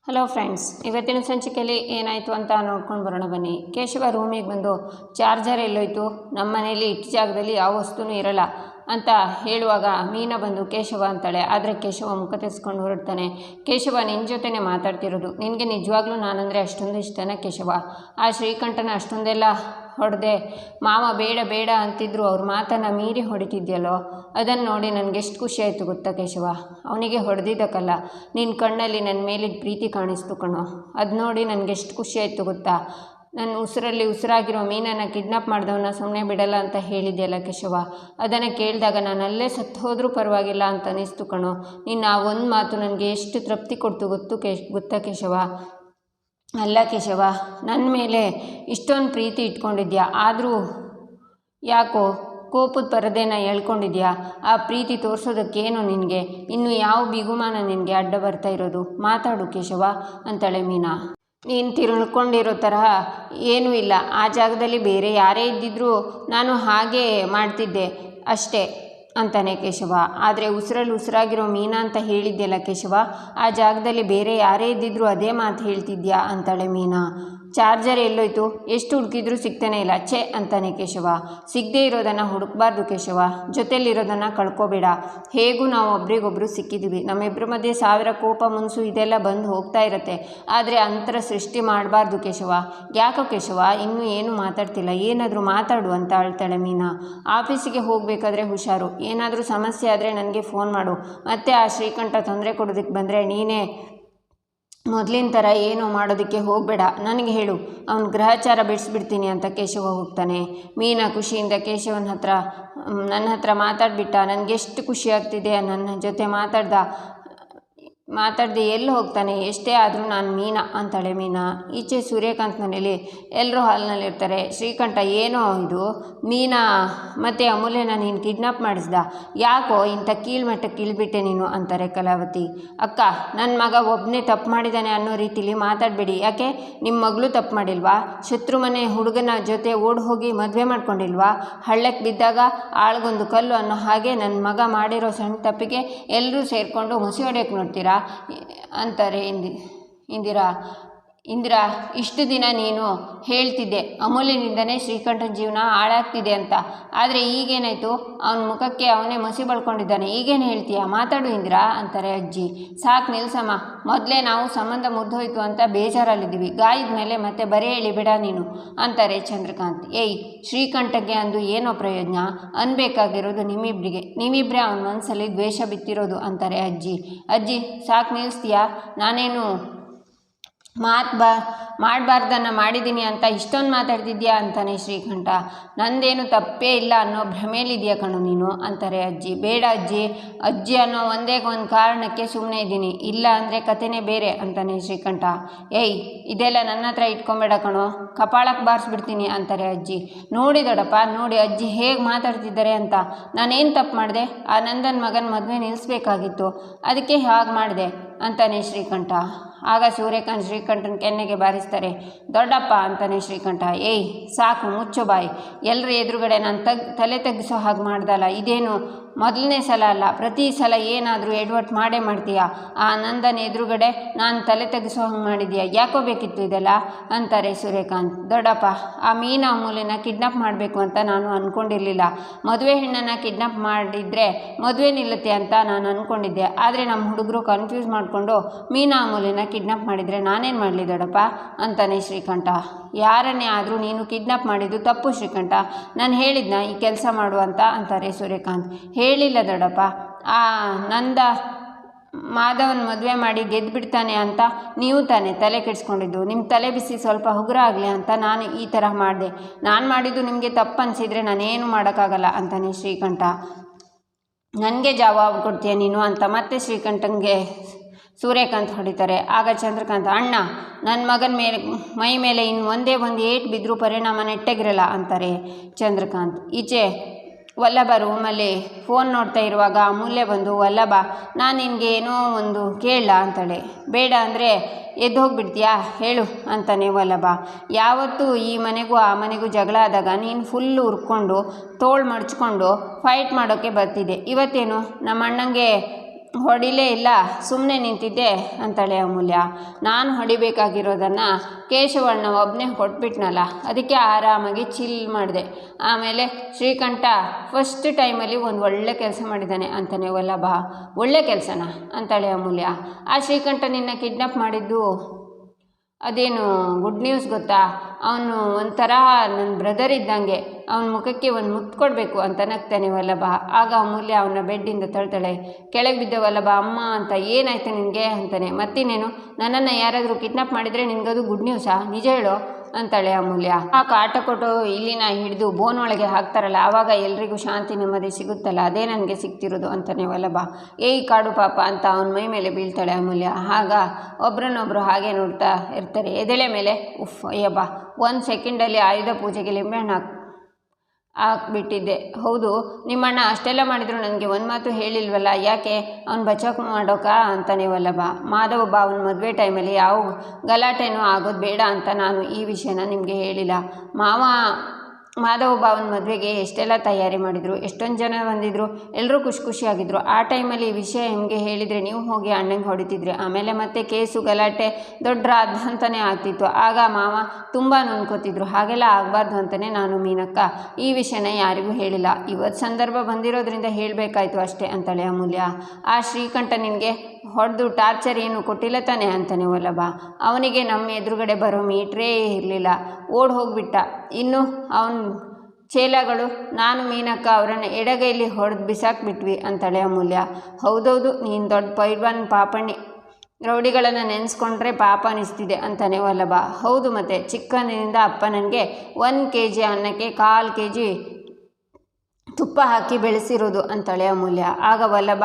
Hello friends, ಇವತ್ತಿನ ಸಂಚಿಕೆಯಲ್ಲಿ ಏನಾಯಿತು ಅಂತ ನೋಡ್ಕೊಂಡು ಬರೋಣ ಬನ್ನಿ. ಕೇಶವ ರೂಮಿಗೆ ಬಂದು ಚಾರ್ಜರ್ ಎಲ್ಲೋಯ್ತು, ನಮ್ಮ ಮನೇಲಿ ಇಟ್ಟು ಜಾಗದಲ್ಲಿ ಯಾವ ವಸ್ತುನೂ ಇರಲ್ಲ ಅಂತ ಹೇಳುವಾಗ ಮೀನಾ ಬಂದು ಕೇಶವ ಅಂತಾಳೆ. ಆದರೆ ಕೇಶವ ಮುಖ ತೆಗೆಸ್ಕೊಂಡು ಹೊರಡ್ತಾನೆ. ಕೇಶವ ನಿನ್ನ ಜೊತೆನೇ ಮಾತಾಡ್ತಿರೋದು, ನಿನಗೆ ನಿಜವಾಗ್ಲೂ ನಾನಂದರೆ ಅಷ್ಟೊಂದು ಇಷ್ಟನ ಕೇಶವ? ಆ ಶ್ರೀಕಂಠನ ಅಷ್ಟೊಂದೆಲ್ಲ ಹೊಡೆದೆ ಮಾವ ಬೇಡ ಬೇಡ ಅಂತಿದ್ರು, ಅವ್ರ ಮಾತನ್ನು ಮೀರಿ ಹೊಡಿತಿದ್ಯಲ್ಲೋ, ಅದನ್ನು ನೋಡಿ ನನಗೆ ಎಷ್ಟು ಖುಷಿ ಆಯಿತು ಗೊತ್ತಾ ಕೇಶವ? ಅವನಿಗೆ ಹೊಡೆದಿದ್ದಕ್ಕಲ್ಲ, ನಿನ್ನ ಕಣ್ಣಲ್ಲಿ ನನ್ನ ಮೇಲಿದ್ದ ಪ್ರೀತಿ ಕಾಣಿಸ್ತು ಕಣೋ, ಅದು ನೋಡಿ ನನಗೆ ಎಷ್ಟು ಖುಷಿ ಆಯಿತು ಗೊತ್ತಾ? ನನ್ನ ಉಸಿರಲ್ಲಿ ಉಸಿರಾಗಿರೋ ಮೀನನ್ನು ಕಿಡ್ನಾಪ್ ಮಾಡಿದವನ್ನ ಸುಮ್ಮನೆ ಬಿಡಲ್ಲ ಅಂತ ಹೇಳಿದೆಯಲ್ಲ ಕೇಶವ, ಅದನ್ನು ಕೇಳಿದಾಗ ನಾನು ಅಲ್ಲೇ ಸತ್ತು ಹೋದರೂ ಪರವಾಗಿಲ್ಲ ಅಂತ ಅನ್ನಿಸ್ತು ಕಣೋ. ನೀನು ಆ ಒಂದು ಮಾತು ನನಗೆ ಎಷ್ಟು ತೃಪ್ತಿ ಕೊಡ್ತು ಗೊತ್ತಾ ಕೇಶವ? ಅಲ್ಲ ಕೇಶವ, ನನ್ನ ಮೇಲೆ ಇಷ್ಟೊಂದು ಪ್ರೀತಿ ಇಟ್ಕೊಂಡಿದ್ಯಾ, ಆದರೂ ಯಾಕೋ ಕೋಪದ ಪರದೆನ ಹೇಳ್ಕೊಂಡಿದ್ಯಾ? ಆ ಪ್ರೀತಿ ತೋರಿಸೋದಕ್ಕೇನು ನಿನಗೆ? ಇನ್ನು ಯಾವ ಬಿಗುಮಾನ ನಿನಗೆ ಅಡ್ಡ ಬರ್ತಾ ಇರೋದು? ಮಾತಾಡು ಕೇಶವ ಅಂತಾಳೆ ಮೀನಾ. ನೀನು ತಿಳ್ಕೊಂಡಿರೋ ತರಹ ಏನೂ ಇಲ್ಲ, ಆ ಜಾಗದಲ್ಲಿ ಬೇರೆ ಯಾರೇ ಇದ್ದಿದ್ರೂ ನಾನು ಹಾಗೇ ಮಾಡ್ತಿದ್ದೆ ಅಷ್ಟೇ ಅಂತಾನೆ ಕೇಶವ. ಆದರೆ ಉಸಿರಲ್ಲಿ ಉಸಿರಾಗಿರೋ ಮೀನಾ ಅಂತ ಹೇಳಿದ್ಯಲ್ಲ ಕೇಶವ, ಆ ಜಾಗದಲ್ಲಿ ಬೇರೆ ಯಾರೇ ಇದ್ದಿದ್ರೂ ಅದೇ ಮಾತು ಹೇಳ್ತಿದ್ಯಾ ಅಂತಾಳೆ ಮೀನಾ. ಚಾರ್ಜರ್ ಎಲ್ಲೋಯ್ತು, ಎಷ್ಟು ಹುಡುಕಿದ್ರೂ ಸಿಗ್ತಾನೆ ಇಲ್ಲ ಛೇ ಅಂತಾನೆ ಕೇಶವ. ಸಿಗದೇ ಇರೋದನ್ನು ಹುಡುಕ್ಬಾರ್ದು ಕೇಶವ, ಜೊತೆಲಿರೋದನ್ನು ಕಳ್ಕೊಬೇಡ. ಹೇಗೂ ನಾವು ಒಬ್ರಿಗೊಬ್ರು ಸಿಕ್ಕಿದ್ದೀವಿ, ನಮ್ಮಿಬ್ಬರ ಮಧ್ಯೆ ಸಾವಿರ ಕೋಪ ಮುನ್ಸು ಇದೆಲ್ಲ ಬಂದು ಹೋಗ್ತಾ ಇರುತ್ತೆ, ಆದರೆ ಅಂತರ ಸೃಷ್ಟಿ ಮಾಡಬಾರ್ದು ಕೇಶವ. ಯಾಕೋ ಕೇಶವ ಇನ್ನೂ ಏನು ಮಾತಾಡ್ತಿಲ್ಲ, ಏನಾದರೂ ಮಾತಾಡು ಅಂತ ಹೇಳ್ತಾಳೆ ಮೀನಾ. ಆಫೀಸಿಗೆ ಹೋಗಬೇಕಾದ್ರೆ ಹುಷಾರು, ಏನಾದರೂ ಸಮಸ್ಯೆ ಆದರೆ ನನಗೆ ಫೋನ್ ಮಾಡು. ಮತ್ತೆ ಆ ಶ್ರೀಕಂಠ ತೊಂದರೆ ಕೊಡೋದಕ್ಕೆ ಬಂದರೆ ನೀನೇ ಮೊದಲಿನ ಥರ ಏನೋ ಮಾಡೋದಕ್ಕೆ ಹೋಗಬೇಡ, ನನಗೆ ಹೇಳು, ಅವನ ಗ್ರಹಚಾರ ಬಿಡಿಸ್ಬಿಡ್ತೀನಿ ಅಂತ ಕೇಶವ ಹೋಗ್ತಾನೆ. ಮೀನಾ ಖುಷಿಯಿಂದ ನನ್ನ ಹತ್ರ ಮಾತಾಡ್ಬಿಟ್ಟ, ನನಗೆಷ್ಟು ಖುಷಿ ಆಗ್ತಿದೆ, ನನ್ನ ಜೊತೆ ಮಾತಾಡ್ದೆ ಎಲ್ಲಿ ಹೋಗ್ತಾನೆ, ಎಷ್ಟೇ ಆದರೂ ನಾನು ಮೀನಾ ಅಂತಾಳೆ ಮೀನಾ. ಈಚೆ ಸೂರ್ಯಕಾಂತ್ ಮನೇಲಿ ಎಲ್ಲರೂ ಹಾಲ್ನಲ್ಲಿರ್ತಾರೆ. ಶ್ರೀಕಂಠ ಏನೋ ಇದು ಮೀನಾ ಮತ್ತು ಅಮೂಲ್ಯನ ನೀನು ಕಿಡ್ನಾಪ್ ಮಾಡಿಸ್ದ, ಯಾಕೋ ಇಂಥ ಕೀಳ್ಮಟ್ಟಕ್ಕೆ ಇಳಿಬಿಟ್ಟೆ ನೀನು ಅಂತಾರೆ ಕಲಾವತಿ. ಅಕ್ಕ, ನನ್ನ ಮಗ ಒಬ್ಬನೇ ತಪ್ಪು ಮಾಡಿದ್ದಾನೆ ಅನ್ನೋ ರೀತಿಲಿ ಮಾತಾಡಬೇಡಿ. ಯಾಕೆ ನಿಮ್ಮ ಮಗಳು ತಪ್ಪು ಮಾಡಿಲ್ವಾ? ಶತ್ರು ಮನೆ ಹುಡುಗನ ಜೊತೆ ಓಡಿ ಹೋಗಿ ಮದುವೆ ಮಾಡ್ಕೊಂಡಿಲ್ವಾ? ಹಳ್ಳಕ್ಕೆ ಬಿದ್ದಾಗ ಆಳ್ಗೊಂದು ಕಲ್ಲು ಅನ್ನೋ ಹಾಗೆ ನನ್ನ ಮಗ ಮಾಡಿರೋ ಸಣ್ಣ ತಪ್ಪಿಗೆ ಎಲ್ಲರೂ ಸೇರಿಕೊಂಡು ಮುಸಿ ಹೊಡೆಯೋಕ್ಕೆ ನೋಡ್ತೀರಾ ಅಂತಾರೆ ಇಂದಿರಾ. ಇಷ್ಟು ದಿನ ನೀನು ಹೇಳ್ತಿದ್ದೆ ಅಮೂಲ್ಯನಿಂದನೇ ಶ್ರೀಕಂಠನ ಜೀವನ ಹಾಳಾಗ್ತಿದೆ ಅಂತ, ಆದರೆ ಈಗೇನಾಯಿತು? ಅವನ ಮುಖಕ್ಕೆ ಅವನೇ ಮಸಿ ಬಳ್ಕೊಂಡಿದ್ದಾನೆ, ಈಗೇನು ಹೇಳ್ತೀಯ? ಮಾತಾಡು ಇಂದಿರಾ ಅಂತಾರೆ ಅಜ್ಜಿ. ಸಾಕು ನಿಲ್ಸಮ್ಮ, ಮೊದಲೇ ನಾವು ಸಂಬಂಧ ಮುಗ್ದೋಯ್ತು ಅಂತ ಬೇಜಾರಲ್ಲಿದ್ದೀವಿ, ಗಾಯದ ಮೇಲೆ ಮತ್ತೆ ಬರೀ ಹೇಳಿಬೇಡ ನೀನು ಅಂತಾರೆ ಚಂದ್ರಕಾಂತ್. ಏಯ್, ಶ್ರೀಕಂಠಕ್ಕೆ ಅಂದು ಏನೋ ಪ್ರಯೋಜನ? ಅನ್ಬೇಕಾಗಿರೋದು ನೀವಿಬ್ಬರೇ ಅವನ ಮನಸ್ಸಲ್ಲಿ ದ್ವೇಷ ಬಿತ್ತಿರೋದು ಅಂತಾರೆ ಅಜ್ಜಿ ಸಾಕು ನಿಲ್ಲಿಸ್ತೀಯಾ? ನಾನೇನು ಮಾಡಬಾರ್ದನ್ನು ಮಾಡಿದ್ದೀನಿ ಅಂತ ಇಷ್ಟೊಂದು ಮಾತಾಡ್ತಿದ್ಯಾ ಅಂತಾನೆ ಶ್ರೀಕಂಠ. ನಂದೇನು ತಪ್ಪೇ ಇಲ್ಲ ಅನ್ನೋ ಭ್ರಮೇಲಿದೆಯಾ ಕಣು ನೀನು ಅಂತಾರೆ ಅಜ್ಜಿ. ಬೇಡ ಅಜ್ಜಿ ಅನ್ನೋ ಒಂದೇ ಒಂದು ಕಾರಣಕ್ಕೆ ಸುಮ್ಮನೆ ಇದ್ದೀನಿ, ಇಲ್ಲ ಅಂದರೆ ಕತೆನೇ ಬೇರೆ ಅಂತಾನೆ ಶ್ರೀಕಂಠ. ಏಯ್, ಇದೆಲ್ಲ ನನ್ನ ಹತ್ರ ಇಟ್ಕೊಬೇಡ ಕಣೋ, ಕಪಾಳಕ್ಕೆ ಬಾರಿಸ್ಬಿಡ್ತೀನಿ ಅಂತಾರೆ ಅಜ್ಜಿ. ನೋಡಿ ದೊಡ್ಡಪ್ಪ, ನೋಡಿ ಅಜ್ಜಿ ಹೇಗೆ ಮಾತಾಡ್ತಿದ್ದಾರೆ ಅಂತ. ನಾನೇನು ತಪ್ಪು ಮಾಡಿದೆ? ಆ ನಂದನ ಮಗನ ಮದುವೆ ನಿಲ್ಲಿಸ್ಬೇಕಾಗಿತ್ತು, ಅದಕ್ಕೆ ಹಾಗೆ ಮಾಡಿದೆ ಅಂತಾನೆ ಶ್ರೀಕಂಠ. ಆಗ ಸೂರ್ಯಕಾಂತ್ ಶ್ರೀಕಂಠನ ಕೆನ್ನೆಗೆ ಬಾರಿಸ್ತಾರೆ. ದೊಡ್ಡಪ್ಪ ಅಂತಾನೆ ಶ್ರೀಕಂಠ. ಏಯ್ ಸಾಕು, ಮುಚ್ಚು ಬಾಯಿ. ಎಲ್ಲರ ಎದುರುಗಡೆ ನಾನು ತಲೆ ತಗ್ಗಿಸೋ ಹಾಗೆ ಮಾಡ್ದಲ್ಲ, ಇದೇನು ಮೊದಲನೇ ಸಲ ಅಲ್ಲ, ಪ್ರತಿ ಸಲ ಏನಾದರೂ ಎಡವಟ್ಟು ಮಾಡೇ ಮಾಡ್ತೀಯ. ಆ ನಂದನ ಎದುರುಗಡೆ ನಾನು ತಲೆ ತೆಗೆಸೋ ಹಂಗೆ ಮಾಡಿದ್ದೀಯ, ಯಾಕೋ ಬೇಕಿತ್ತು ಇದೆಲ್ಲ ಅಂತಾರೆ ಸೂರ್ಯಕಾಂತ್. ದೊಡ್ಡಪ್ಪ, ಆ ಮೀನಾ ಅಮೂಲ್ಯನ ಕಿಡ್ನಾಪ್ ಮಾಡಬೇಕು ಅಂತ ನಾನು ಅಂದ್ಕೊಂಡಿರಲಿಲ್ಲ. ಮದುವೆ ಹೆಣ್ಣನ್ನು ಕಿಡ್ನಾಪ್ ಮಾಡಿದರೆ ಮದುವೆ ನಿಲ್ಲುತ್ತೆ ಅಂತ ನಾನು ಅಂದ್ಕೊಂಡಿದ್ದೆ, ಆದರೆ ನಮ್ಮ ಹುಡುಗರು ಕನ್ಫ್ಯೂಸ್ ಮಾಡಿಕೊಂಡು ಮೀನಾ ಅಮೂಲ್ಯನ ಕಿಡ್ನಾಪ್ ಮಾಡಿದರೆ ನಾನೇನು ಮಾಡಲಿ ದೊಡ್ಡಪ್ಪ ಅಂತಾನೆ ಶ್ರೀಕಂಠ. ಯಾರನ್ನೇ ಆದರೂ ನೀನು ಕಿಡ್ನಾಪ್ ಮಾಡಿದ್ದು ತಪ್ಪು ಶ್ರೀಕಂಠ, ನಾನು ಹೇಳಿದ್ನ ಈ ಕೆಲಸ ಮಾಡು ಅಂತ ಅಂತಾರೆ ಸೂರ್ಯಕಾಂತ್. ಹೇಳಿಲ್ಲ ದೊಡ್ಡಪ್ಪ, ಆ ನಂದ ಮಾಧವನ ಮದುವೆ ಮಾಡಿ ಗೆದ್ದುಬಿಡ್ತಾನೆ ಅಂತ ನೀವು ತಾನೇ ತಲೆ ಕೆಡಿಸ್ಕೊಂಡಿದ್ದು. ನಿಮ್ಮ ತಲೆ ಬಿಸಿ ಸ್ವಲ್ಪ ಉಗುರ ಆಗಲಿ ಅಂತ ನಾನು ಈ ಥರ ಮಾಡಿದೆ. ನಾನು ಮಾಡಿದ್ದು ನಿಮಗೆ ತಪ್ಪು ಅನಿಸಿದರೆ ನಾನೇನು ಮಾಡೋಕ್ಕಾಗಲ್ಲ ಅಂತಾನೆ ಶ್ರೀಕಂಠ. ನನಗೆ ಜವಾಬು ಕೊಡ್ತೀಯ ನೀನು ಅಂತ ಮತ್ತೆ ಶ್ರೀಕಂಠನಿಗೆ ಸೂರ್ಯಕಾಂತ್ ಹೊಡಿತಾರೆ. ಆಗ ಚಂದ್ರಕಾಂತ್, ಅಣ್ಣ, ನನ್ನ ಮಗನ ಮೈ ಮೇಲೆ ಇನ್ನು ಒಂದೇ ಒಂದು ಏಟು ಬಿದ್ದರೂ ಪರಿಣಾಮ ನೆಟ್ಟಗಿರಲ್ಲ ಅಂತಾರೆ ಚಂದ್ರಕಾಂತ್. ಈಚೆ ವಲ್ಲಭ ರೂಮಲ್ಲಿ ಫೋನ್ ನೋಡ್ತಾ ಇರುವಾಗ ಅಮೂಲ್ಯ ಬಂದು, ವಲ್ಲಭ, ನಾನು ನಿನಗೆ ಏನೋ ಒಂದು ಕೇಳಲ್ಲ ಅಂತಾಳೆ. ಬೇಡ ಅಂದರೆ ಎದ್ದು ಹೋಗಿಬಿಡ್ತೀಯಾ ಹೇಳು ಅಂತಾನೆ ವಲ್ಲಭ. ಯಾವತ್ತೂ ಈ ಮನೆಗೂ ಆ ಮನೆಗೂ ಜಗಳ ಆದಾಗ ನೀನು ಫುಲ್ಲು ಉರ್ಕೊಂಡು ತೋಳು ಮಡ್ಚ್ಕೊಂಡು ಫೈಟ್ ಮಾಡೋಕ್ಕೆ ಬರ್ತಿದ್ದೆ, ಇವತ್ತೇನು ನಮ್ಮ ಅಣ್ಣಂಗೆ ಹೊಡಿಲೇ ಇಲ್ಲ, ಸುಮ್ಮನೆ ನಿಂತಿದ್ದೆ ಅಂತಾಳೆ ಅಮೂಲ್ಯ. ನಾನು ಹೊಡಿಬೇಕಾಗಿರೋದನ್ನು ಕೇಶವಣ್ಣ ಒಬ್ಬನೇ ಕೊಟ್ಬಿಟ್ನಲ್ಲ, ಅದಕ್ಕೆ ಆರಾಮಾಗಿ ಚಿಲ್ ಮಾಡಿದೆ. ಆಮೇಲೆ ಶ್ರೀಕಂಠ ಫಸ್ಟ್ ಟೈಮಲ್ಲಿ ಒಂದು ಒಳ್ಳೆ ಕೆಲಸ ಮಾಡಿದ್ದಾನೆ ಅಂತಾನೆ ವಲ್ಲಭ. ಒಳ್ಳೆ ಕೆಲಸನಾ ಅಂತಾಳೆ ಅಮೂಲ್ಯ. ಆ ಶ್ರೀಕಂಠ ನಿನ್ನ ಕಿಡ್ನಾಪ್ ಮಾಡಿದ್ದು ಅದೇನು ಗುಡ್ ನ್ಯೂಸ್ ಗೊತ್ತಾ? ಅವನು ಒಂಥರ ನನ್ನ ಬ್ರದರ್ ಇದ್ದಂಗೆ, ಅವನ ಮುಖಕ್ಕೆ ಒಂದು ಮುತ್ತು ಕೊಡಬೇಕು ಅಂತ ನಗ್ತಾನೆ ವಲ್ಲಭ. ಆಗ ಅಮೂಲ್ಯ ಅವನ ಬೆಡ್ಡಿಂದ ತಳ್ತಾಳೆ. ಕೆಳಗೆ ಬಿದ್ದ ವಲ್ಲಭ, ಅಮ್ಮ ಅಂತ ಏನಾಯ್ತು ನಿನಗೆ ಅಂತಾನೆ. ಮತ್ತಿನ್ನೇನು, ನನ್ನನ್ನು ಯಾರಾದರೂ ಕಿಡ್ನಾಪ್ ಮಾಡಿದರೆ ನಿನಗದು ಗುಡ್ ನ್ಯೂಸಾ? ನಿಜ ಹೇಳು ಅಂತಾಳೆ ಅಮೂಲ್ಯ. ಆ ಕಾಟ ಕೊಟ್ಟು ಇಲ್ಲಿನ ಹಿಡಿದು ಬೋನ್ ಒಳಗೆ ಹಾಕ್ತಾರಲ್ಲ, ಆವಾಗ ಎಲ್ರಿಗೂ ಶಾಂತಿ ನೆಮ್ಮದಿ ಸಿಗುತ್ತಲ್ಲ, ಅದೇ ನನಗೆ ಸಿಗ್ತಿರೋದು ಅಂತಾನೆ ವಲ್ಲಭ. ಏಯ್ ಕಾಡು ಪಾಪ ಅಂತ ಅವನ ಮೈ ಮೇಲೆ ಬೀಳ್ತಾಳೆ ಅಮೂಲ್ಯ. ಆಗ ಒಬ್ರನ್ನೊಬ್ರು ಹಾಗೆ ನೋಡ್ತಾ ಇರ್ತಾರೆ. ಎದೆಳೆ ಮೇಲೆ ಉಫ್ ಅಯ್ಯಬ್ಬ, 1 ಸೆಕೆಂಡಲ್ಲಿ ಆಯುಧ ಪೂಜೆಗೆ ಲಿಂಬೆಹಣ್ಣು ಹಾಕ್ಬಿಟ್ಟಿದ್ದೆ. ಹೌದು, ನಿಮ್ಮಣ್ಣ ಅಷ್ಟೆಲ್ಲ ಮಾಡಿದ್ರು ನನಗೆ ಒಂದು ಮಾತು ಹೇಳಿಲ್ವಲ್ಲ, ಯಾಕೆ? ಅವ್ನು ಬಚಾಕ್ ಮಾಡೋಕ ಅಂತಾನೆ ವಲ್ಲಭ. ಮಾಧವ ಅವನ ಮದುವೆ ಟೈಮಲ್ಲಿ ಯಾವ ಗಲಾಟೆನೂ ಆಗೋದು ಬೇಡ ಅಂತ ನಾನು ಈ ವಿಷಯನ ನಿಮಗೆ ಹೇಳಿಲ್ಲ. ಮಾಧವ ಭಾವನ ಮದುವೆಗೆ ಎಷ್ಟೆಲ್ಲ ತಯಾರಿ ಮಾಡಿದರು, ಎಷ್ಟೊಂದು ಜನ ಬಂದಿದ್ದರು, ಎಲ್ಲರೂ ಖುಷಿಯಾಗಿದ್ದರು. ಆ ಟೈಮಲ್ಲಿ ಈ ವಿಷಯ ನಿಮಗೆ ಹೇಳಿದರೆ ನೀವು ಹೋಗಿ ಅಣ್ಣಂಗೆ ಹೊಡಿತಿದ್ರಿ. ಆಮೇಲೆ ಮತ್ತೆ ಕೇಸು ಗಲಾಟೆ ದೊಡ್ಡ ಅಂತಲೇ ಆಗ್ತಿತ್ತು. ಆಗ ಮಾವ ತುಂಬ ನೊಂದ್ಕೋತಿದ್ರು. ಹಾಗೆಲ್ಲ ಆಗಬಾರ್ದು ಅಂತಲೇ ನಾನು ಮೀನಕ್ಕ ಈ ವಿಷಯನ ಯಾರಿಗೂ ಹೇಳಿಲ್ಲ. ಇವತ್ತು ಸಂದರ್ಭ ಬಂದಿರೋದ್ರಿಂದ ಹೇಳಬೇಕಾಯ್ತು ಅಷ್ಟೇ ಅಂತಾಳೆ ಅಮೂಲ್ಯ. ಆ ಶ್ರೀಕಂಠ ನಿನಗೆ ಹೊಡೆದು ಟಾರ್ಚರ್ ಏನು ಕೊಟ್ಟಿಲ್ಲ ತಾನೆ ಅಂತಾನೆ ವಲ್ಲಭ. ಅವನಿಗೆ ನಮ್ಮ ಎದುರುಗಡೆ ಬರೋ ಮೀಟ್ರೇ ಇರಲಿಲ್ಲ, ಓಡ್ ಹೋಗಿಬಿಟ್ಟ. ಇನ್ನು ಅವನ ಚೇಲಗಳು ನಾನು ಮೀನಕ್ಕ ಅವರನ್ನು ಎಡಗೈಲಿ ಹೊಡೆದು ಬಿಸಾಕ್ಬಿಟ್ವಿ ಅಂತಾಳೆ ಅಮೂಲ್ಯ. ಹೌದೌದು, ನೀನು ದೊಡ್ಡ ಪೈಲ್ವಾನ್ ಪಾಪಣ್ಣಿ, ರೌಡಿಗಳನ್ನು ನೆನೆಸ್ಕೊಂಡ್ರೆ ಪಾಪ ಅನಿಸ್ತಿದೆ ಅಂತಾನೆ ವಲ್ಲಭ. ಹೌದು, ಮತ್ತೆ ಚಿಕ್ಕಂದಿನಿಂದ ಅಪ್ಪ ನನಗೆ 1 kg ಅನ್ನಕ್ಕೆ 1/4 kg ತುಪ್ಪ ಹಾಕಿ ಬೆಳೆಸಿರೋದು ಅಂತಾಳೆ ಅಮೂಲ್ಯ. ಆಗ ವಲ್ಲಭ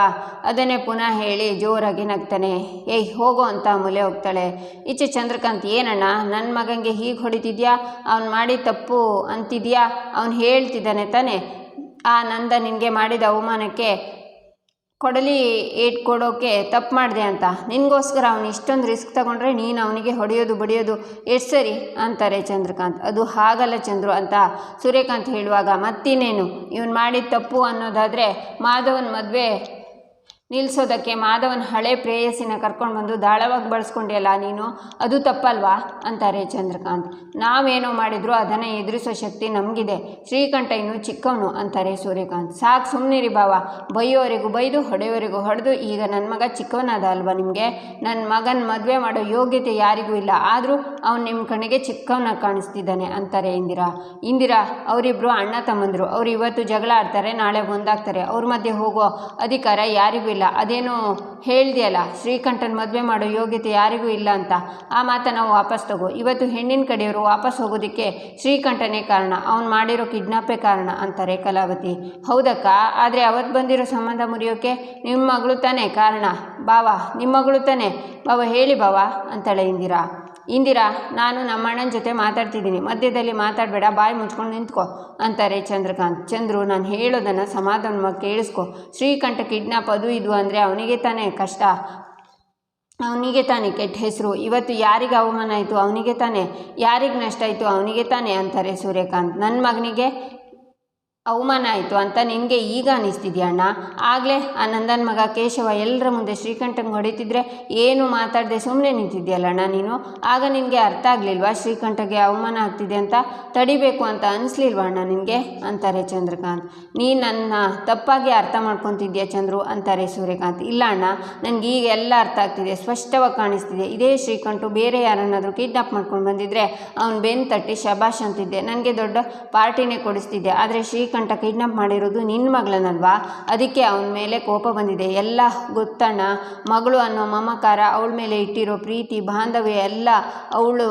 ಅದನ್ನೇ ಪುನಃ ಹೇಳಿ ಜೋರಾಗಿ ನಗ್ತಾನೆ. ಏಯ್ ಹೋಗೋ ಅಂತ ಅಮೂಲ್ಯ ಹೋಗ್ತಾಳೆ. ಈಚೆ ಚಂದ್ರಕಾಂತ್, ಏನಣ್ಣ ನನ್ನ ಮಗನಿಗೆ ಹೀಗೆ ಹೊಡಿತಿದ್ಯಾ? ಅವ್ನು ಮಾಡಿ ತಪ್ಪು ಅಂತಿದ್ಯಾ? ಅವ್ನು ಹೇಳ್ತಿದ್ದಾನೆ ತಾನೆ, ಆ ನಂದ ನಿನಗೆ ಮಾಡಿದ ಅವಮಾನಕ್ಕೆ ಕೊಡಲಿ ಏಟ್ ಕೊಡೋಕ್ಕೆ ತಪ್ಪು ಮಾಡಿದೆ ಅಂತ. ನಿನಗೋಸ್ಕರ ಅವನು ಇಷ್ಟೊಂದು ರಿಸ್ಕ್ ತಗೊಂಡ್ರೆ ನೀನು ಅವನಿಗೆ ಹೊಡೆಯೋದು ಬಡಿಯೋದು ಎಷ್ಟು ಸರಿ ಅಂತಾರೆ ಚಂದ್ರಕಾಂತ್. ಅದು ಹಾಗಲ್ಲ ಚಂದ್ರು ಅಂತ ಸೂರ್ಯಕಾಂತ್ ಹೇಳುವಾಗ, ಮತ್ತಿನ್ನೇನು ಇವನು ಮಾಡಿದ ತಪ್ಪು ಅನ್ನೋದಾದರೆ ಮಾಧವನ ಮದುವೆ ನಿಲ್ಲಿಸೋದಕ್ಕೆ ಮಾಧವನ ಹಳೆ ಪ್ರೇಯಸಿನ ಕರ್ಕೊಂಡು ಬಂದು ದಾಳವಾಗಿ ಬಳಸ್ಕೊಂಡಿಯಲ್ಲ ನೀನು, ಅದು ತಪ್ಪಲ್ವಾ ಅಂತಾರೆ ಚಂದ್ರಕಾಂತ್. ನಾವೇನೋ ಮಾಡಿದ್ರು ಅದನ್ನು ಎದುರಿಸೋ ಶಕ್ತಿ ನಮಗಿದೆ, ಶ್ರೀಕಂಠ ಇನ್ನೂ ಚಿಕ್ಕವನು ಅಂತಾರೆ ಸೂರ್ಯಕಾಂತ್. ಸಾಕು ಸುಮ್ಮನಿರಿ ಬಾವ, ಬೈಯೋವರೆಗೂ ಬೈದು ಹೊಡೆಯೋವರೆಗೂ ಹೊಡೆದು ಈಗ ನನ್ನ ಮಗ ಚಿಕ್ಕವನಾದ ಅಲ್ವಾ ನಿಮಗೆ? ನನ್ನ ಮಗನ ಮದುವೆ ಮಾಡೋ ಯೋಗ್ಯತೆ ಯಾರಿಗೂ ಇಲ್ಲ, ಆದರೂ ಅವ್ನು ನಿಮ್ಮ ಕಣ್ಣಿಗೆ ಚಿಕ್ಕವನಾಗಿ ಕಾಣಿಸ್ತಿದ್ದಾನೆ ಅಂತಾರೆ ಇಂದಿರಾ. ಅವರಿಬ್ಬರು ಅಣ್ಣ ತಮ್ಮಂದರು, ಅವ್ರು ಇವತ್ತು ಜಗಳ ಆಡ್ತಾರೆ, ನಾಳೆ ಒಂದಾಗ್ತಾರೆ, ಅವ್ರ ಮಧ್ಯೆ ಹೋಗೋ ಅಧಿಕಾರ ಯಾರಿಗೂ ಇಲ್ಲ. ಅದೇನೋ ಹೇಳ್ದೆಯಲ್ಲ, ಶ್ರೀಕಂಠನ ಮದುವೆ ಮಾಡೋ ಯೋಗ್ಯತೆ ಯಾರಿಗೂ ಇಲ್ಲ ಅಂತ, ಆ ಮಾತನ್ನು ವಾಪಸ್ ತಗೋ. ಇವತ್ತು ಹೆಣ್ಣಿನ ಕಡೆಯವರು ವಾಪಸ್ ಹೋಗೋದಕ್ಕೆ ಶ್ರೀಕಂಠನೇ ಕಾರಣ, ಅವನು ಮಾಡಿರೋ ಕಿಡ್ನಾಪೇ ಕಾರಣ ಅಂತಾರೆ ಕಲಾವತಿ. ಹೌದಕ್ಕ, ಆದರೆ ಅವತ್ತು ಬಂದಿರೋ ಸಂಬಂಧ ಮುರಿಯೋಕ್ಕೆ ನಿಮ್ಮ ಮಗಳು ತಾನೇ ಕಾರಣ ಬಾವ, ನಿಮ್ಮ ಮಗಳು ತಾನೇ ಬಾವ, ಹೇಳಿ ಬಾವ ಅಂತಾಳೆ ಇಂದಿರಾ. ನಾನು ನಮ್ಮ ಅಣ್ಣನ ಜೊತೆ ಮಾತಾಡ್ತಿದ್ದೀನಿ, ಮಧ್ಯದಲ್ಲಿ ಮಾತಾಡಬೇಡ, ಬಾಯಿ ಮುಚ್ಕೊಂಡು ನಿಂತ್ಕೊ ಅಂತಾರೆ ಚಂದ್ರಕಾಂತ್. ಚಂದ್ರು, ನಾನು ಹೇಳೋದನ್ನು ಸಮಾಧಾನವಾಗಿ ಕೇಳಿಸ್ಕೊ. ಶ್ರೀಕಂಠ ಕಿಡ್ನಾಪ್ ಅದು ಇದು ಅಂದರೆ ಅವನಿಗೆ ತಾನೇ ಕಷ್ಟ, ಅವನಿಗೆ ತಾನೇ ಕೆಟ್ಟ ಹೆಸರು. ಇವತ್ತು ಯಾರಿಗೆ ಅವಮಾನ ಆಯಿತು ಅವನಿಗೆ ತಾನೇ, ಯಾರಿಗೆ ನಷ್ಟ ಆಯಿತು ಅವನಿಗೆ ತಾನೇ ಅಂತಾರೆ ಸೂರ್ಯಕಾಂತ್. ನನ್ನ ಮಗನಿಗೆ ಅವಮಾನ ಆಯಿತು ಅಂತ ನಿನಗೆ ಈಗ ಅನ್ನಿಸ್ತಿದ್ಯಾ ಅಣ್ಣ? ಆಗಲೇ ಆ ನಂದನ ಮಗ ಕೇಶವ ಎಲ್ಲರ ಮುಂದೆ ಶ್ರೀಕಂಠಂಗೆ ಹೊಡಿತಿದ್ರೆ ಏನು ಮಾತಾಡದೆ ಸುಮ್ಮನೆ ನಿಂತಿದ್ಯಲ್ಲಣ್ಣ ನೀನು? ಆಗ ನಿನಗೆ ಅರ್ಥ ಆಗಲಿಲ್ವಾ ಶ್ರೀಕಂಠಗೆ ಅವಮಾನ ಆಗ್ತಿದೆ ಅಂತ? ತಡಿಬೇಕು ಅಂತ ಅನಿಸ್ಲಿಲ್ವಾ ಅಣ್ಣ ನಿನಗೆ ಅಂತಾರೆ ಚಂದ್ರಕಾಂತ್. ನೀನು ನನ್ನ ತಪ್ಪಾಗಿ ಅರ್ಥ ಮಾಡ್ಕೊತಿದ್ಯಾ ಚಂದ್ರು ಅಂತಾರೆ ಸೂರ್ಯಕಾಂತ್. ಇಲ್ಲ ಅಣ್ಣ, ನನಗೆ ಈಗ ಎಲ್ಲ ಅರ್ಥ ಆಗ್ತಿದೆ, ಸ್ಪಷ್ಟವಾಗಿ ಕಾಣಿಸ್ತಿದೆ. ಇದೇ ಶ್ರೀಕಂಠು ಬೇರೆ ಯಾರನ್ನಾದರೂ ಕಿಡ್ನಾಪ್ ಮಾಡ್ಕೊಂಡು ಬಂದಿದ್ದರೆ ಅವ್ನು ಬೆನ್ನು ತಟ್ಟಿ ಶಬಾಷ್ ಅಂತಿದ್ದೆ, ನನಗೆ ದೊಡ್ಡ ಪಾರ್ಟಿನೇ ಕೊಡಿಸ್ತಿದ್ದೆ. ಆದರೆ ಶ್ರೀಕಂಠ ಕಿಡ್ನಾಪ್ ಮಾಡಿರೋದು ನಿನ್ನ ಮಗಳನ್ನಲ್ವಾ, ಅದಕ್ಕೆ ಅವನ ಮೇಲೆ ಕೋಪ ಬಂದಿದೆ. ಎಲ್ಲ ಗೊತ್ತಣ್ಣ, ಮಗಳು ಅನ್ನೋ ಮಮಕಾರ, ಅವಳ ಮೇಲೆ ಇಟ್ಟಿರೋ ಪ್ರೀತಿ ಬಾಂಧವ್ಯ ಎಲ್ಲ, ಅವಳು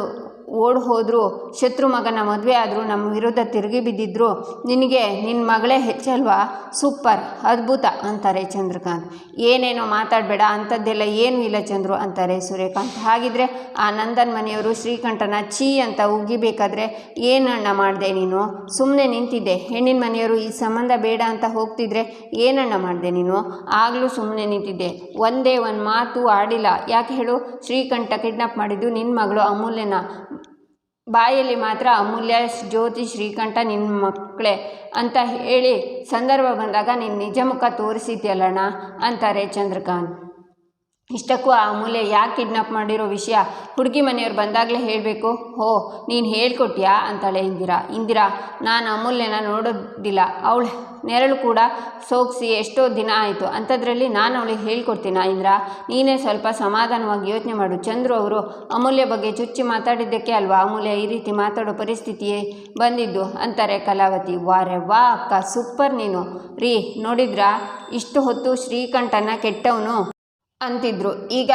ಓಡ್ ಹೋದ್ರು, ಶತ್ರು ಮಗನ ಮದುವೆ ಆದರೂ ನಮ್ಮ ವಿರುದ್ಧ ತಿರುಗಿ ಬಿದ್ದಿದ್ರು, ನಿನಗೆ ನಿನ್ನ ಮಗಳೇ ಹೆಚ್ಚಲ್ವಾ? ಸೂಪರ್, ಅದ್ಭುತ ಅಂತಾರೆ ಚಂದ್ರಕಾಂತ್. ಏನೇನೋ ಮಾತಾಡಬೇಡ, ಅಂಥದ್ದೆಲ್ಲ ಏನೂ ಇಲ್ಲ ಚಂದ್ರು ಅಂತಾರೆ ಸೂರ್ಯಕಾಂತ್. ಹಾಗಿದ್ರೆ ಆ ನಂದನ್ ಮನೆಯವರು ಶ್ರೀಕಂಠನ ಛೀ ಅಂತ ಉಗಿಬೇಕಾದ್ರೆ ಏನಣ್ಣ ಮಾಡಿದೆ ನೀನು? ಸುಮ್ಮನೆ ನಿಂತಿದ್ದೆ. ಹೆಣ್ಣಿನ ಮನೆಯವರು ಈ ಸಂಬಂಧ ಬೇಡ ಅಂತ ಹೋಗ್ತಿದ್ರೆ ಏನಣ್ಣ ಮಾಡಿದೆ ನೀನು? ಆಗಲೂ ಸುಮ್ಮನೆ ನಿಂತಿದ್ದೆ, ಒಂದೇ ಒಂದು ಮಾತು ಆಡಿಲ್ಲ. ಯಾಕೆ ಹೇಳು? ಶ್ರೀಕಂಠ ಕಿಡ್ನಾಪ್ ಮಾಡಿದ್ದು ನಿನ್ನ ಮಗಳು ಅಮೂಲ್ಯನ, ಬಾಯಲ್ಲಿ ಮಾತ್ರ ಅಮೂಲ್ಯ, ಜ್ಯೋತಿ, ಶ್ರೀಕಂಠ ನಿನ್ನ ಮಕ್ಕಳೇ ಅಂತ ಹೇಳಿ ಸಂದರ್ಭ ಬಂದಾಗ ನಿನ್ನ ನಿಜ ಮುಖ ತೋರಿಸಿದ್ಯಲ್ಲಣ್ಣ ಅಂತಾರೆ ಚಂದ್ರಕಾಂತ್. ಇಷ್ಟಕ್ಕೂ ಆ ಅಮೂಲ್ಯ ಯಾಕೆ ಕಿಡ್ನಾಪ್ ಮಾಡಿರೋ ವಿಷಯ ಹುಡುಗಿ ಮನೆಯವ್ರು ಬಂದಾಗಲೇ ಹೇಳಬೇಕು. ಹೋ, ನೀನು ಹೇಳ್ಕೊಟ್ಯಾ ಅಂತಾಳೆ ಇಂದಿರಾ. ನಾನು ಅಮೂಲ್ಯನ ನೋಡೋದಿಲ್ಲ, ಅವಳ ನೆರಳು ಕೂಡ ಸೋಗಿಸಿ ಎಷ್ಟೋ ದಿನ ಆಯಿತು, ಅಂಥದ್ರಲ್ಲಿ ನಾನು ಅವಳಿಗೆ ಹೇಳ್ಕೊಡ್ತೀನ ಇಂದ್ರ? ನೀನೇ ಸ್ವಲ್ಪ ಸಮಾಧಾನವಾಗಿ ಯೋಚನೆ ಮಾಡು. ಚಂದ್ರು ಅವರು ಅಮೂಲ್ಯ ಬಗ್ಗೆ ಚುಚ್ಚಿ ಮಾತಾಡಿದ್ದಕ್ಕೆ ಅಲ್ವಾ ಅಮೂಲ್ಯ ಈ ರೀತಿ ಮಾತಾಡೋ ಪರಿಸ್ಥಿತಿ ಬಂದಿದ್ದು ಅಂತಾರೆ ಕಲಾವತಿ. ವಾರೆ ವಾ ಅಕ್ಕ, ಸೂಪರ್ ನೀನು ರೀ. ನೋಡಿದ್ರಾ ಇಷ್ಟು ಹೊತ್ತು ಶ್ರೀಕಂಠನ ಕೆಟ್ಟವನು ಅಂತಿದ್ರು, ಈಗ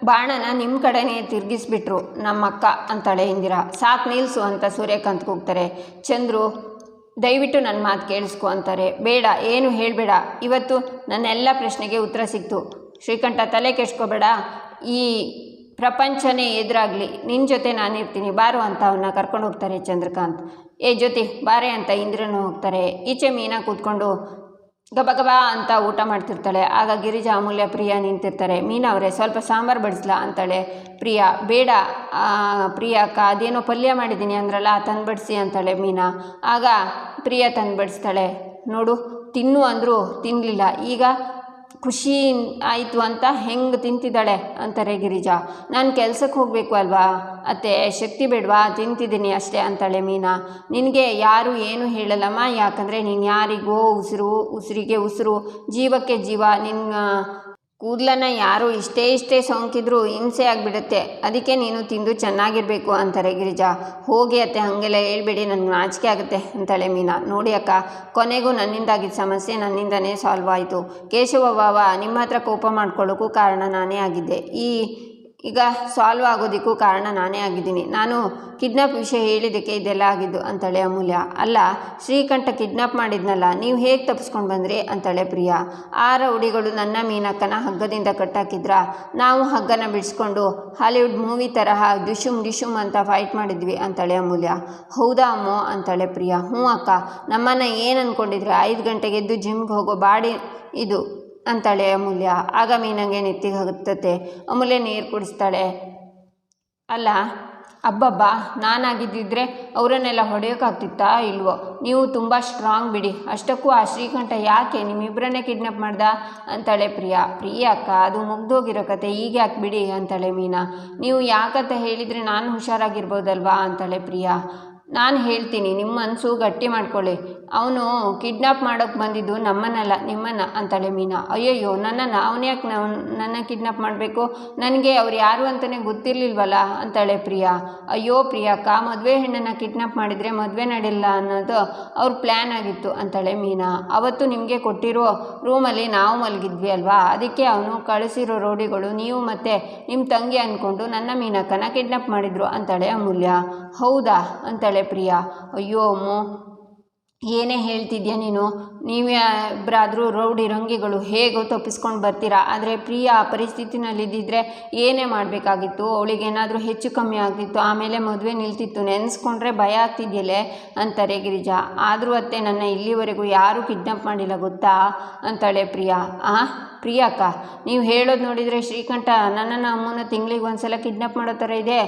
ಬಾಣನ ನಿಮ್ಮ ಕಡೆನೇ ತಿರುಗಿಸ್ಬಿಟ್ರು ನಮ್ಮಕ್ಕ ಅಂತಾಳೆ ಇಂದಿರಾ. ಸಾಕು ನಿಲ್ಲಿಸು ಅಂತ ಸೂರ್ಯಕಾಂತ್ ಕೂಗ್ತಾರೆ. ಚಂದ್ರು ದಯವಿಟ್ಟು ನನ್ನ ಮಾತು ಕೇಳಿಸ್ಕೊ ಅಂತಾರೆ. ಬೇಡ, ಏನು ಹೇಳಬೇಡ, ಇವತ್ತು ನನ್ನೆಲ್ಲ ಪ್ರಶ್ನೆಗೆ ಉತ್ತರ ಸಿಕ್ತು. ಶ್ರೀಕಂಠ ತಲೆ ಕೆಡ್ಸ್ಕೋಬೇಡ, ಈ ಪ್ರಪಂಚನೇ ಎದುರಾಗಲಿ ನಿನ್ನ ಜೊತೆ ನಾನಿರ್ತೀನಿ ಬಾರು ಅಂತ ಅವನ್ನ ಕರ್ಕೊಂಡು ಹೋಗ್ತಾರೆ ಚಂದ್ರಕಾಂತ್. ಜೊತೆ ಬಾರೆ ಅಂತ ಇಂದ್ರನು ಹೋಗ್ತಾರೆ. ಈಚೆ ಮೀನಾ ಕೂತ್ಕೊಂಡು ಗಬಗಬಾ ಅಂತ ಊಟ ಮಾಡ್ತಿರ್ತಾಳೆ. ಆಗ ಗಿರಿಜಾ, ಅಮೂಲ್ಯ, ಪ್ರಿಯಾ ನಿಂತಿರ್ತಾರೆ. ಮೀನಾ ಅವರೇ ಸ್ವಲ್ಪ ಸಾಂಬಾರು ಬಡಿಸ್ಲಾ ಅಂತಾಳೆ ಪ್ರಿಯಾ. ಬೇಡ ಪ್ರಿಯಾ ಅಕ್ಕ, ಅದೇನೋ ಪಲ್ಯ ಮಾಡಿದ್ದೀನಿ ಅಂದ್ರಲ್ಲ ತಂದುಬಡಿಸಿ ಅಂತಾಳೆ ಮೀನಾ. ಆಗ ಪ್ರಿಯಾ ತಂದುಬಡಿಸ್ತಾಳೆ. ನೋಡು, ತಿನ್ನು ಅಂದರೂ ತಿನ್ನಲಿಲ್ಲ, ಈಗ ಖುಷಿ ಆಯಿತು ಅಂತ ಹೆಂಗೆ ತಿಂತಿದ್ದಾಳೆ ಅಂತಾರೆ ಗಿರಿಜಾ. ನಾನು ಕೆಲಸಕ್ಕೆ ಹೋಗಬೇಕು ಅಲ್ವಾ ಅತ್ತೆ, ಶಕ್ತಿ ಬೇಡವಾ, ತಿಂತಿದ್ದೀನಿ ಅಷ್ಟೇ ಅಂತಾಳೆ ಮೀನಾ. ನಿನಗೆ ಯಾರು ಏನು ಹೇಳಲ್ಲಮ್ಮ, ಯಾಕಂದರೆ ನೀನು ಯಾರಿಗೋ ಉಸಿರಿಗೆ ಉಸಿರು, ಜೀವಕ್ಕೆ ಜೀವ. ನಿನ್ನ ಕೂದಲನ್ನು ಯಾರು ಇಷ್ಟೇ ಸೋಂಕಿದ್ರೂ ಹಿಂಸೆ ಆಗಿಬಿಡುತ್ತೆ, ಅದಕ್ಕೆ ನೀನು ತಿಂದು ಚೆನ್ನಾಗಿರಬೇಕು ಅಂತಾರೆ ಗಿರಿಜಾ. ಹೋಗಿ ಅತ್ತೆ, ಹಾಗೆಲ್ಲ ಹೇಳ್ಬೇಡಿ, ನನಗೆ ನಾಚಿಕೆ ಆಗುತ್ತೆ ಅಂತಾಳೆ ಮೀನಾ. ನೋಡಿ ಅಕ್ಕ, ಕೊನೆಗೂ ನನ್ನಿಂದಾಗಿದ್ದ ಸಮಸ್ಯೆ ನನ್ನಿಂದನೇ ಸಾಲ್ವ್ ಆಯಿತು. ಕೇಶವ ಬಾವ ನಿಮ್ಮ ಹತ್ರ ಕೋಪ ಮಾಡ್ಕೊಳ್ಳೋಕ್ಕೂ ಕಾರಣ ನಾನೇ ಆಗಿದ್ದೆ, ಈಗ ಸಾಲ್ವ್ ಆಗೋದಕ್ಕೂ ಕಾರಣ ನಾನೇ ಆಗಿದ್ದೀನಿ. ನಾನು ಕಿಡ್ನಾಪ್ ವಿಷಯ ಹೇಳಿದ್ದಕ್ಕೆ ಇದೆಲ್ಲ ಆಗಿದ್ದು ಅಂತಾಳೆ ಅಮೂಲ್ಯ. ಅಲ್ಲ, ಶ್ರೀಕಂಠ ಕಿಡ್ನಾಪ್ ಮಾಡಿದ್ನಲ್ಲ, ನೀವು ಹೇಗೆ ತಪ್ಪಿಸ್ಕೊಂಡು ಬಂದ್ರಿ ಅಂತಾಳೆ ಪ್ರಿಯಾ. ಆ ರೌಡಿಗಳು ನನ್ನ ಮೀನಕ್ಕನ ಹಗ್ಗದಿಂದ ಕಟ್ಟಾಕಿದ್ರ, ನಾವು ಹಗ್ಗನ ಬಿಡಿಸ್ಕೊಂಡು ಹಾಲಿವುಡ್ ಮೂವಿ ತರಹ ಡಿಶುಮ್ ಅಂತ ಫೈಟ್ ಮಾಡಿದ್ವಿ ಅಂತಾಳೆ ಅಮೂಲ್ಯ. ಹೌದಾ ಅಮ್ಮೋ ಅಂತಾಳೆ ಪ್ರಿಯಾ. ಹ್ಞೂ ಅಕ್ಕ, ನಮ್ಮನ್ನು ಏನು ಅಂದ್ಕೊಂಡಿದ್ರೆ 5 ಗಂಟೆಗೆ ಎದ್ದು ಜಿಮ್ಗೆ ಹೋಗೋ ಬಾಡಿ ಇದು ಅಂತಾಳೆ ಅಮೂಲ್ಯ. ಆಗ ಮೀನಂಗೆ ನೆತ್ತಿಗೆ ಹತ್ತತ್ತೆ. ಅಮೂಲ್ಯ ನೀರು ಕುಡಿಸ್ತಾಳೆ. ಅಲ್ಲ ಅಬ್ಬಬ್ಬ, ನಾನಾಗಿದ್ದಿದ್ರೆ ಅವರನ್ನೆಲ್ಲ ಹೊಡೆಯೋಕ್ಕಾಗ್ತಿತ್ತಾ ಇಲ್ವೋ? ನೀವು ತುಂಬ ಸ್ಟ್ರಾಂಗ್ ಬಿಡಿ. ಅಷ್ಟಕ್ಕೂ ಆ ಶ್ರೀಕಂಠ ಯಾಕೆ ನಿಮ್ಮಿಬ್ಬರನ್ನೇ ಕಿಡ್ನಾಪ್ ಮಾಡ್ದ ಅಂತಾಳೆ ಪ್ರಿಯಾ. ಅಕ್ಕ, ಅದು ಮುಗ್ದೋಗಿರೋ ಕತೆ, ಈಗ ಯಾಕೆ ಬಿಡಿ ಅಂತಾಳೆ ಮೀನಾ. ನೀವು ಯಾಕಂತ ಹೇಳಿದರೆ ನಾನು ಹುಷಾರಾಗಿರ್ಬೋದಲ್ವಾ ಅಂತಾಳೆ ಪ್ರಿಯಾ. ನಾನು ಹೇಳ್ತೀನಿ, ನಿಮ್ಮ ಮನಸ್ಸು ಗಟ್ಟಿ ಮಾಡ್ಕೊಳ್ಳಿ. ಅವನು ಕಿಡ್ನಾಪ್ ಮಾಡೋಕ್ಕೆ ಬಂದಿದ್ದು ನಮ್ಮನ್ನಲ್ಲ, ನಿಮ್ಮನ್ನು ಅಂತಾಳೆ ಮೀನಾ. ಅಯ್ಯಯ್ಯೋ, ನನ್ನನ್ನು? ಅವನು ಯಾಕೆ ನನ್ನ ಕಿಡ್ನಾಪ್ ಮಾಡಬೇಕು? ನನಗೆ ಅವ್ರು ಯಾರು ಅಂತಲೇ ಗೊತ್ತಿರಲಿಲ್ವಲ್ಲ ಅಂತಾಳೆ ಪ್ರಿಯಾ. ಅಯ್ಯೋ ಪ್ರಿಯಾಕ್ಕ, ಮದುವೆ ಹೆಣ್ಣನ್ನು ಕಿಡ್ನಾಪ್ ಮಾಡಿದರೆ ಮದುವೆ ನಡೆಯಲ್ಲ ಅನ್ನೋದು ಅವ್ರ ಪ್ಲ್ಯಾನ್ ಆಗಿತ್ತು ಅಂತಾಳೆ ಮೀನಾ. ಅವತ್ತು ನಿಮಗೆ ಕೊಟ್ಟಿರೋ ರೂಮಲ್ಲಿ ನಾವು ಮಲಗಿದ್ವಿ ಅಲ್ವಾ, ಅದಕ್ಕೆ ಅವನು ಕಳಿಸಿರೋ ರೌಡಿಗಳು ನೀವು ಮತ್ತು ನಿಮ್ಮ ತಂಗಿ ಅಂದ್ಕೊಂಡು ನನ್ನ ಮೀನಕ್ಕನ ಕಿಡ್ನಾಪ್ ಮಾಡಿದ್ರು ಅಂತಾಳೆ ಅಮೂಲ್ಯ. ಹೌದಾ ಅಂತಾಳೆ ಪ್ರಿಯಾ. ಅಯ್ಯೋ ಅಮ್ಮೋ, ಏನೇ ಹೇಳ್ತಿದ್ಯಾ ನೀನು? ನೀವಿಬ್ಬರಾದರೂ ರೌಡಿ ರಂಗಿಗಳು ಹೇಗೋ ತಪ್ಪಿಸ್ಕೊಂಡು ಬರ್ತೀರಾ. ಆದರೆ ಪ್ರಿಯಾ ಆ ಪರಿಸ್ಥಿತಿನಲ್ಲಿದ್ದಿದ್ರೆ ಏನೇ ಮಾಡಬೇಕಾಗಿತ್ತು? ಅವಳಿಗೇನಾದರೂ ಹೆಚ್ಚು ಕಮ್ಮಿ ಆಗ್ತಿತ್ತು, ಆಮೇಲೆ ಮದುವೆ ನಿಲ್ತಿತ್ತು. ನೆನೆಸ್ಕೊಂಡ್ರೆ ಭಯ ಆಗ್ತಿದೆಯಲ್ಲೇ ಅಂತಾರೆ ಗಿರಿಜಾ. ಆದರೂ ಅತ್ತೆ, ನನ್ನ ಇಲ್ಲಿವರೆಗೂ ಯಾರೂ ಕಿಡ್ನಾಪ್ ಮಾಡಿಲ್ಲ ಗೊತ್ತಾ ಅಂತಾಳೆ ಪ್ರಿಯಾ. ಪ್ರಿಯಾಕ್ಕ, ನೀವು ಹೇಳೋದು ನೋಡಿದರೆ ಶ್ರೀಕಂಠ ನನ್ನನ್ನು ಅಮ್ಮನ ತಿಂಗಳಿಗೆ ಒಂದ್ಸಲ ಕಿಡ್ನಾಪ್ ಮಾಡೋ ಥರ ಇದೆ.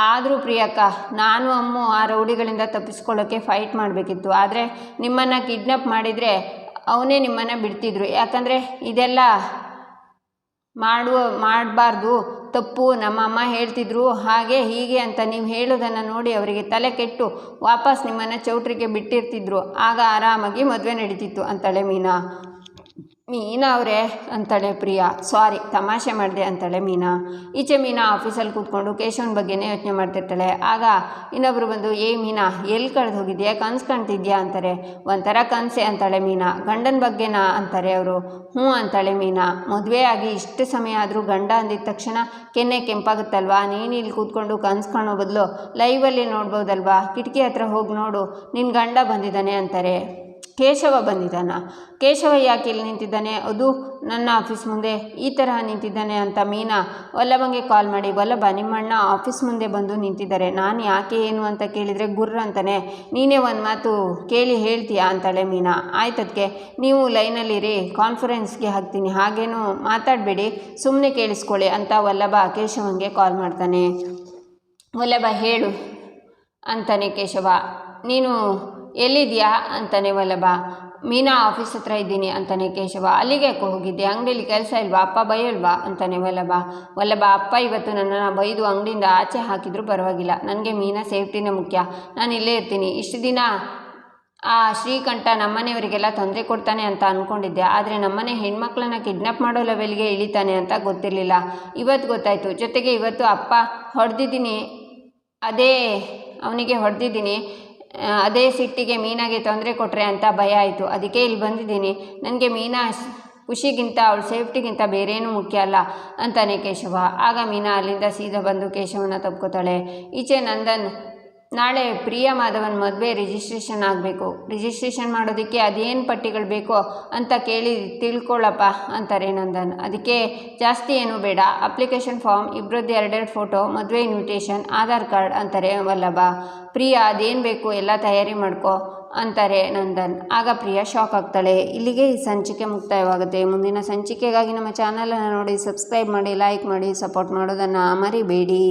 ಆದರೂ ಪ್ರಿಯಕ್ಕ, ನಾನು ಅಮ್ಮು ಆ ರೌಡಿಗಳಿಂದ ತಪ್ಪಿಸ್ಕೊಳ್ಳೋಕ್ಕೆ ಫೈಟ್ ಮಾಡಬೇಕಿತ್ತು. ಆದರೆ ನಿಮ್ಮನ್ನು ಕಿಡ್ನಾಪ್ ಮಾಡಿದರೆ ಅವನೇ ನಿಮ್ಮನ್ನು ಬಿಡ್ತಿದ್ರು. ಯಾಕಂದರೆ ಇದೆಲ್ಲ ಮಾಡಬಾರ್ದು, ತಪ್ಪು, ನಮ್ಮಮ್ಮ ಹೇಳ್ತಿದ್ರು ಹಾಗೆ ಹೀಗೆ ಅಂತ ನೀವು ಹೇಳೋದನ್ನು ನೋಡಿ ಅವರಿಗೆ ತಲೆ ಕೆಟ್ಟು ವಾಪಸ್ ನಿಮ್ಮನ್ನು ಚೌಟ್ರಿಗೆ ಬಿಟ್ಟಿರ್ತಿದ್ರು. ಆಗ ಆರಾಮಾಗಿ ಮದುವೆ ನಡೀತಿತ್ತು ಅಂತಾಳೆ ಮೀನಾ. ಅವರೇ ಅಂತಾಳೆ ಪ್ರಿಯಾ. ಸಾರಿ, ತಮಾಷೆ ಮಾಡಿದೆ ಅಂತಾಳೆ ಮೀನಾ. ಈಚೆ ಮೀನಾ ಆಫೀಸಲ್ಲಿ ಕೂತ್ಕೊಂಡು ಕೇಶವನ ಬಗ್ಗೆನೇ ಯೋಚನೆ ಮಾಡ್ತಿರ್ತಾಳೆ. ಆಗ ಇನ್ನೊಬ್ಬರು ಬಂದು, ಮೀನಾ, ಎಲ್ಲಿ ಕಳೆದು ಹೋಗಿದ್ಯಾ? ಕನಸು ಕಾಣ್ತಿದ್ಯಾ ಅಂತಾರೆ. ಒಂಥರ ಕನಸೆ ಅಂತಾಳೆ ಮೀನಾ. ಗಂಡನ ಬಗ್ಗೆನಾ ಅಂತಾರೆ ಅವರು. ಹ್ಞೂ ಅಂತಾಳೆ ಮೀನಾ. ಮದುವೆ ಆಗಿ ಇಷ್ಟು ಸಮಯ ಆದರೂ ಗಂಡ ಅಂದಿದ ತಕ್ಷಣ ಕೆನ್ನೆ ಕೆಂಪಾಗುತ್ತಲ್ವಾ? ನೀನು ಇಲ್ಲಿ ಕೂತ್ಕೊಂಡು ಕನಸು ಕಾಣೋ ಬದಲು ಲೈವಲ್ಲಿ ನೋಡ್ಬೋದಲ್ವಾ? ಕಿಟಕಿ ಹತ್ರ ಹೋಗಿ ನೋಡು, ನಿನ್ನ ಗಂಡ ಬಂದಿದ್ದಾನೆ ಅಂತಾರೆ. ಕೇಶವ ಬಂದಿದ್ದಾನ? ಕೇಶವ ಯಾಕೆ ಇಲ್ಲಿ ನಿಂತಿದ್ದಾನೆ? ಅದು ನನ್ನ ಆಫೀಸ್ ಮುಂದೆ ಈ ತರಹ ನಿಂತಿದ್ದಾನೆ ಅಂತ ಮೀನಾ ವಲ್ಲಭಂಗೆ ಕಾಲ್ ಮಾಡಿ, ವಲ್ಲಭ, ನಿಮ್ಮಣ್ಣ ಆಫೀಸ್ ಮುಂದೆ ಬಂದು ನಿಂತಿದ್ದಾರೆ. ನಾನು ಯಾಕೆ ಏನು ಅಂತ ಕೇಳಿದರೆ ಗುರ್ರ ಅಂತಾನೆ, ನೀನೇ ಒಂದು ಮಾತು ಕೇಳಿ ಹೇಳ್ತೀಯಾ ಅಂತಾಳೆ ಮೀನಾ. ಆಯ್ತದಕ್ಕೆ, ನೀವು ಲೈನಲ್ಲಿರಿ, ಕಾನ್ಫರೆನ್ಸ್ಗೆ ಹಾಕ್ತೀನಿ, ಹಾಗೇನು ಮಾತಾಡಬೇಡಿ, ಸುಮ್ಮನೆ ಕೇಳಿಸ್ಕೊಳ್ಳಿ ಅಂತ ವಲ್ಲಭ ಕೇಶವಂಗೆ ಕಾಲ್ ಮಾಡ್ತಾನೆ. ವಲ್ಲಭ, ಹೇಳು ಅಂತಾನೆ ಕೇಶವ. ನೀನು ಎಲ್ಲಿದೆಯಾ ಅಂತಾನೆ ವಲ್ಲಭ. ಮೀನಾ ಆಫೀಸ್ ಹತ್ರ ಇದ್ದೀನಿ ಅಂತಾನೆ ಕೇಶವ. ಅಲ್ಲಿಗೆ ಯಾಕೋ ಹೋಗಿದ್ದೆ? ಅಂಗಡಿಯಲ್ಲಿ ಕೆಲಸ ಇಲ್ವಾ? ಅಪ್ಪ ಬೈಯಲ್ವಾ ಅಂತಾನೆ ವಲ್ಲಭ. ಅಪ್ಪ ಇವತ್ತು ನನ್ನನ್ನು ಬೈದು ಅಂಗಡಿಯಿಂದ ಆಚೆ ಹಾಕಿದರೂ ಪರವಾಗಿಲ್ಲ, ನನಗೆ ಮೀನಾ ಸೇಫ್ಟಿನೇ ಮುಖ್ಯ. ನಾನು ಇಲ್ಲೇ ಇರ್ತೀನಿ. ಇಷ್ಟು ದಿನ ಆ ಶ್ರೀಕಂಠ ನಮ್ಮನೆಯವರಿಗೆಲ್ಲ ತೊಂದರೆ ಕೊಡ್ತಾನೆ ಅಂತ ಅಂದ್ಕೊಂಡಿದ್ದೆ, ಆದರೆ ನಮ್ಮನೆ ಹೆಣ್ಮಕ್ಳನ್ನ ಕಿಡ್ನಾಪ್ ಮಾಡೋ ಲೆವೆಲ್ಗೆ ಇಳಿತಾನೆ ಅಂತ ಗೊತ್ತಿರಲಿಲ್ಲ. ಇವತ್ತು ಗೊತ್ತಾಯಿತು. ಜೊತೆಗೆ ಇವತ್ತು ಅಪ್ಪ ಹೊಡೆದಿದ್ದೀನಿ, ಅವನಿಗೆ ಹೊಡೆದಿದ್ದೀನಿ, ಅದೇ ಸಿಟ್ಟಿಗೆ ಮೀನಾಗೆ ತೊಂದರೆ ಕೊಟ್ಟರೆ ಅಂತ ಭಯ ಆಯಿತು. ಅದಕ್ಕೆ ಇಲ್ಲಿ ಬಂದಿದ್ದೀನಿ. ನನಗೆ ಮೀನಾ ಖುಷಿಗಿಂತ ಅವಳ ಸೇಫ್ಟಿಗಿಂತ ಬೇರೇನೂ ಮುಖ್ಯ ಅಲ್ಲ ಅಂತಾನೆ ಕೇಶವ. ಆಗ ಮೀನಾ ಅಲ್ಲಿಂದ ಸೀದಾ ಬಂದು ಕೇಶವನ ತಪ್ಕೋತಾಳೆ. ಈಚೆ ನಂದನ್, ನಾಳೆ ಪ್ರಿಯಾ ಮಾಧವನ್ ಮದುವೆ ರಿಜಿಸ್ಟ್ರೇಷನ್ ಆಗಬೇಕು. ರಿಜಿಸ್ಟ್ರೇಷನ್ ಮಾಡೋದಕ್ಕೆ ಅದೇನು ಪಟ್ಟಿಗಳು ಬೇಕೋ ಅಂತ ಕೇಳಿ ತಿಳ್ಕೊಳ್ಳಪ್ಪ ಅಂತಾರೆ ನಂದನ್. ಅದಕ್ಕೆ ಜಾಸ್ತಿ ಏನೂ ಬೇಡ, ಅಪ್ಲಿಕೇಶನ್ ಫಾರ್ಮ್, ಇಬ್ಬರದ್ದು 2 ಫೋಟೋ, ಮದುವೆ ಇನ್ವಿಟೇಷನ್, ಆಧಾರ್ ಕಾರ್ಡ್ ಅಂತಾರೆ ವಲ್ಲಭ. ಪ್ರಿಯಾ ಅದೇನು ಬೇಕು ಎಲ್ಲ ತಯಾರಿ ಮಾಡ್ಕೊ ಅಂತಾರೆ ನಂದನ್. ಆಗ ಪ್ರಿಯಾ ಶಾಕ್ ಆಗ್ತಾಳೆ. ಇಲ್ಲಿಗೆ ಈ ಸಂಚಿಕೆ ಮುಕ್ತಾಯವಾಗುತ್ತೆ. ಮುಂದಿನ ಸಂಚಿಕೆಗಾಗಿ ನಮ್ಮ ಚಾನಲನ್ನು ನೋಡಿ ಸಬ್ಸ್ಕ್ರೈಬ್ ಮಾಡಿ, ಲೈಕ್ ಮಾಡಿ, ಸಪೋರ್ಟ್ ಮಾಡೋದನ್ನು ಮರಿಬೇಡಿ.